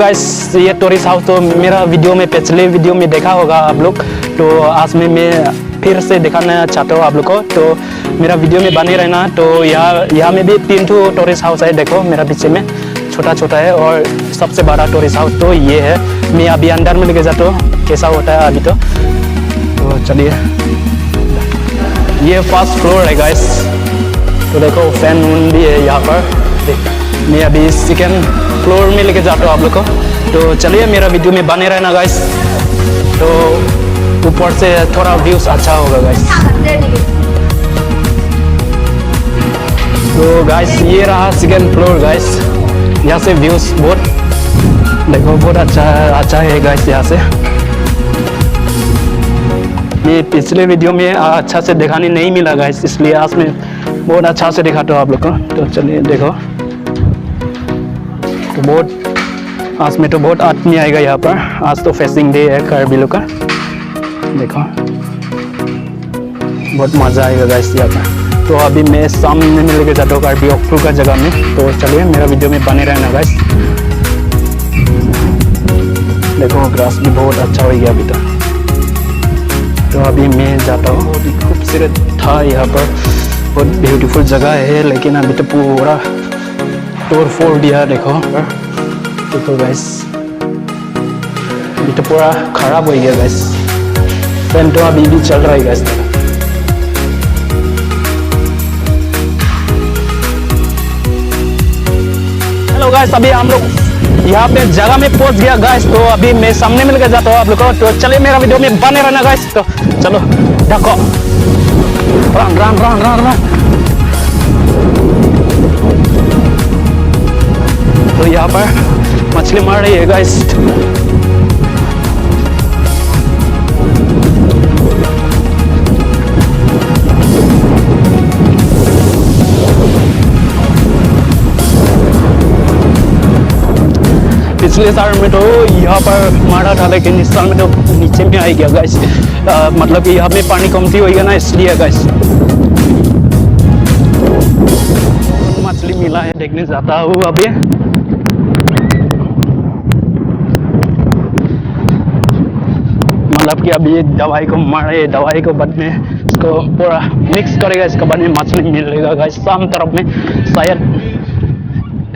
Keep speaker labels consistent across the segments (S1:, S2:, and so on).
S1: Guys, ये tourist house तो मेरा वीडियो में पिछले वीडियो में देखा होगा आप लोग। तो आज मैं फिर से दिखाना चाहता हूँ आप लोग को, तो मेरा वीडियो में बने रहना। तो यहाँ में भी 3 टूरिस्ट हाउस है, देखो मेरा पीछे में छोटा छोटा है, और सबसे बड़ा टूरिस्ट हाउस तो ये है। मैं अभी अंदर में लेके जाता हूँ कैसा होता है अभी। तो चलिए, ये फर्स्ट फ्लोर है गाइस। तो देखो फैन भी है यहाँ पर। मैं अभी सेकेंड फ्लोर में लेके जाता हूँ आप लोग को। तो चलिए मेरा वीडियो में बने रहना गाइस। तो ऊपर से थोड़ा व्यूज अच्छा होगा गाइस। तो गाइस ये रहा सेकेंड फ्लोर गाइस। यहाँ से व्यूज बहुत देखो बहुत अच्छा है गाइस। यहाँ से ये पिछले वीडियो में अच्छा से दिखाने नहीं मिला गाइस, इसलिए आज में बहुत अच्छा से दिखाता हूँ आप लोग को। तो चलिए देखो, तो बहुत आज में तो बहुत आदमी आएगा यहाँ पर। आज तो फेस्टिंग डे है कार्बी लोग का। देखो बहुत मजा आएगा गाइस यहाँ पर। तो अभी मैं सामने में लेके जाता हूँ कार्बी ऑक्टू का जगह में। तो चलिए मेरा वीडियो में बने रहना गाइस। देखो ग्रास भी बहुत अच्छा हो गया अभी तक। तो अभी मैं जाता हूँ। बहुत ही खूबसूरत था यहाँ पर, बहुत ब्यूटीफुल जगह है, लेकिन अभी तो पूरा तोड़ फोड़ दिया। देखो गाइस, अभी तो पूरा खराब हो गया गाइस। फैन तो अभी भी चल रहा है गाइस। हेलो गाइस, अभी हम लोग यहाँ पे जगह में पहुंच गया गाइस। तो अभी मैं सामने मिल के जाता हूँ आप लोग को। तो चलिए मेरा वीडियो में बने रहना गाइस। तो चलो ढको, run run run run run. तो यहाँ पर मछली मार रही है गाइस। पिछले साल में तो यहाँ पर मारा था, लेकिन इस साल में तो नीचे में आ गया गाइस। मतलब कि यहाँ में पानी कमती हो गया ना, इसलिए गाइस। मछली मिला है, देखने जाता हूँ अभी। मतलब कि अभी दवाई को मारे, दवाई को बाद में इसको पूरा मिक्स करेगा, इसके बाद में मछली मिलेगा गाइस। शाम तरफ में शायद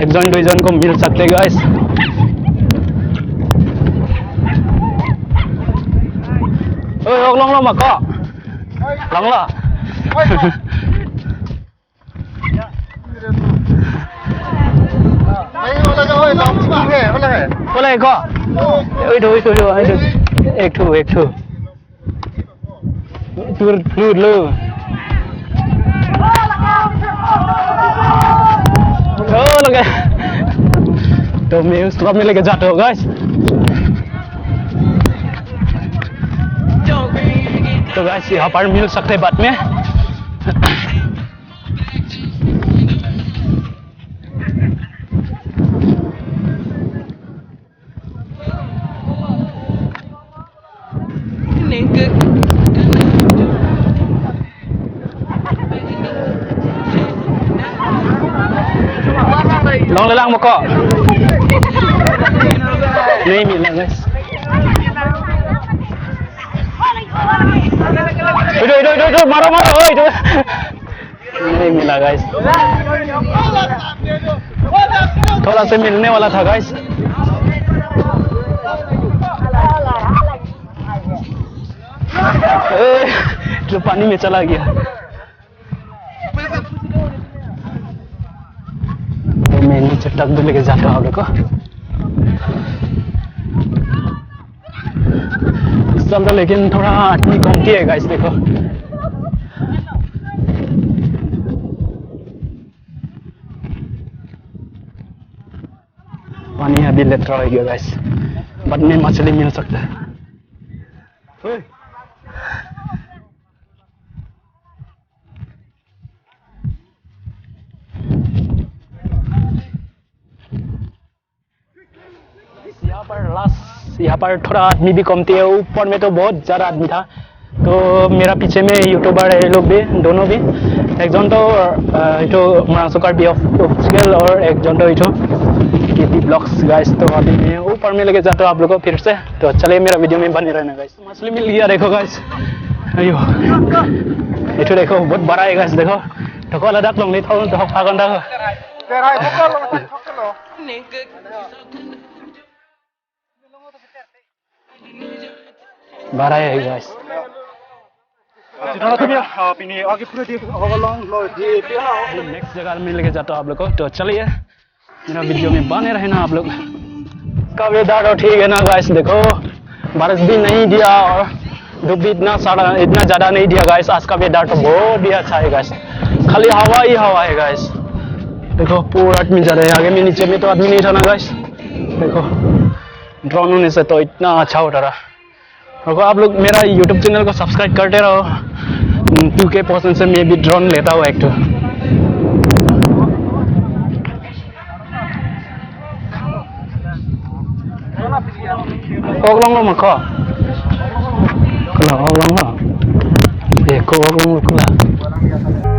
S1: 1 जन को मिल सकते guys. long mà có long là boleh kok. Itu ek thu tur lu. Oh lगे। तो मैं उस तरफ में लेके जाता हूँ गाइस। तो गाइस यहाँ पर मिल सकते हैं बाद में। Long lelang một cọ नहीं मिला गाइस। इधर मारो इधर नहीं मिला गाइस। थोड़ा सा मिलने वाला था गाइस। जो पानी में चला गया। तो मैं नीचे टक भी लेके जाता हूँ आप लोग को। इस साल लेकिन थोड़ा आदमी कमती है गाइस। देखो पानी अभी लेटरा हो गया गाइस, बाद में मछली मिल सकता है। यहाँ पर थोड़ा आदमी भी कमती है। ऊपर में तो बहुत ज्यादा आदमी था, तो मेरा पीछे में यूट्यूबर है लोग भी, दोनों भी, एक जन तो इतो मरासुकार बी ऑफिशियल और एक जन तो इतो केटी ब्लॉग्स गाइस। तो अभी मैं ऊपर में लेके जाता हूँ आप लोगों को फिर से, तो चलिए मेरा वीडियो में बने रहना गाइस। मछली मिल गया देखो गाइस, अयो इतो देखो बहुत बड़ा है गाइस, देखो ठोको लदाक लंग नहीं था तो हक फागन दा बड़ा है गाइस। नेक्स्ट जगह में लेके जाता हूँ आप लोग को, तो चलिए मेरा वीडियो में बने रहना आप लोग। का वेदर तो ठीक है ना गाइस, देखो बारिश भी नहीं दिया और धूप भी इतना ज़्यादा नहीं दिया गाइस। आज का वेदर तो बहुत ही अच्छा है गाइस, खाली हवा ही हवा है गाइस। देखो पूरा आदमी जा रहे हैं, आगे में नीचे में तो आदमी नहीं था ना गाइस। देखो ड्रोन होने से तो इतना अच्छा होता रहा। और आप लोग मेरा यूट्यूब चैनल को सब्सक्राइब करते रहो, 2K % से मैं भी ड्रोन लेता हूँ एक तो। ओक लंग मखो कला ओक लंग देखो ओक लंग कला